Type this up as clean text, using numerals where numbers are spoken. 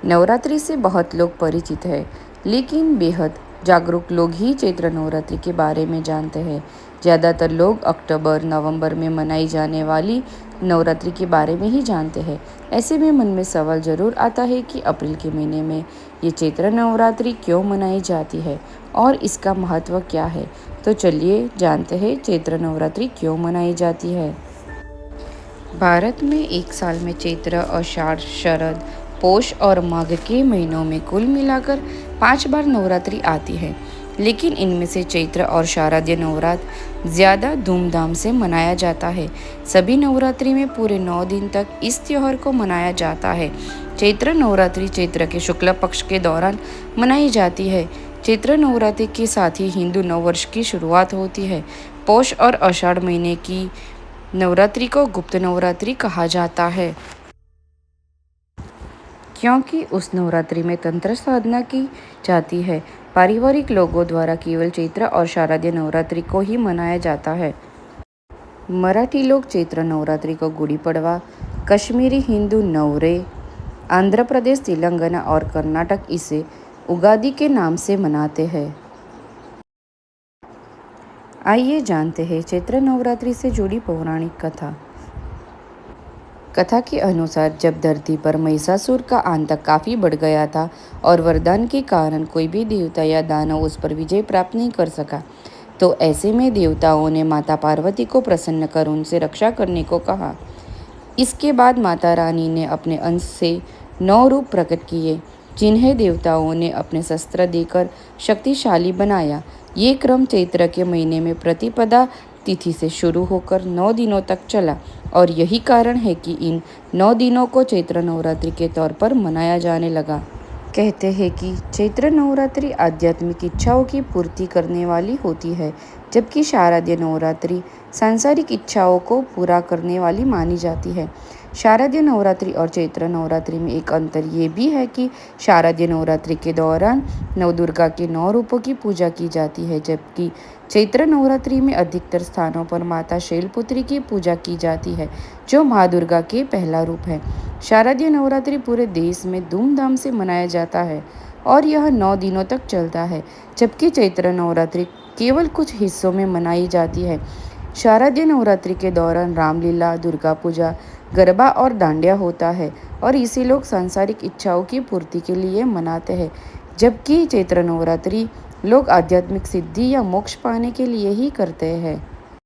नवरात्रि से बहुत लोग परिचित हैं, लेकिन बेहद जागरूक लोग ही चैत्र नवरात्रि के बारे में जानते हैं। ज़्यादातर लोग अक्टूबर नवंबर में मनाई जाने वाली नवरात्रि के बारे में ही जानते हैं। ऐसे में मन में सवाल ज़रूर आता है कि अप्रैल के महीने में ये चैत्र नवरात्रि क्यों मनाई जाती है और इसका महत्व क्या है। तो चलिए जानते हैं चैत्र नवरात्रि क्यों मनाई जाती है। भारत में एक साल में चैत्र, आषाढ़, शरद, पौष और माघ के महीनों में कुल मिलाकर 5 बार नवरात्रि आती है। लेकिन इनमें से चैत्र और शारदीय नवरात्र ज़्यादा धूमधाम से मनाया जाता है। सभी नवरात्रि में पूरे 9 दिन तक इस त्योहार को मनाया जाता है। चैत्र नवरात्रि चैत्र के शुक्ल पक्ष के दौरान मनाई जाती है। चैत्र नवरात्रि के साथ ही हिंदू नववर्ष की शुरुआत होती है। पौष और आषाढ़ महीने की नवरात्रि को गुप्त नवरात्रि कहा जाता है, क्योंकि उस नवरात्रि में तंत्र साधना की जाती है। पारिवारिक लोगों द्वारा केवल चैत्र और शारदीय नवरात्रि को ही मनाया जाता है। मराठी लोग चैत्र नवरात्रि को गुड़ी पड़वा, कश्मीरी हिंदू नवरे, आंध्र प्रदेश, तेलंगाना और कर्नाटक इसे उगादि के नाम से मनाते हैं। आइए जानते हैं चैत्र नवरात्रि से जुड़ी पौराणिक कथा। कथा के अनुसार जब धरती पर महिषासुर का आतंक काफी बढ़ गया था और वरदान के कारण कोई भी देवता या दानव उस पर विजय प्राप्त नहीं कर सका, तो ऐसे में देवताओं ने माता पार्वती को प्रसन्न कर उनसे रक्षा करने को कहा। इसके बाद माता रानी ने अपने अंश से 9 रूप प्रकट किए, जिन्हें देवताओं ने अपने शस्त्र देकर शक्तिशाली बनाया। ये क्रम चैत्र के महीने में प्रतिपदा तिथि से शुरू होकर 9 दिनों तक चला और यही कारण है कि इन 9 दिनों को चैत्र नवरात्रि के तौर पर मनाया जाने लगा। कहते हैं कि चैत्र नवरात्रि आध्यात्मिक इच्छाओं की पूर्ति करने वाली होती है, जबकि शारदीय नवरात्रि सांसारिक इच्छाओं को पूरा करने वाली मानी जाती है। शारदीय नवरात्रि और चैत्र नवरात्रि में एक अंतर ये भी है कि शारदीय नवरात्रि के दौरान नवदुर्गा के 9 रूपों की पूजा की जाती है, जबकि चैत्र नवरात्रि में अधिकतर स्थानों पर माता शैलपुत्री की पूजा की जाती है, जो माँ दुर्गा के पहला रूप है। शारदीय नवरात्रि पूरे देश में धूमधाम से मनाया जाता है और यह 9 दिनों तक चलता है, जबकि चैत्र नवरात्रि केवल कुछ हिस्सों में मनाई जाती है। शारदीय नवरात्रि के दौरान रामलीला, दुर्गा पूजा, गरबा और डांडिया होता है और इसे लोग सांसारिक इच्छाओं की पूर्ति के लिए मनाते हैं, जबकि चैत्र नवरात्रि लोग आध्यात्मिक सिद्धि या मोक्ष पाने के लिए ही करते हैं।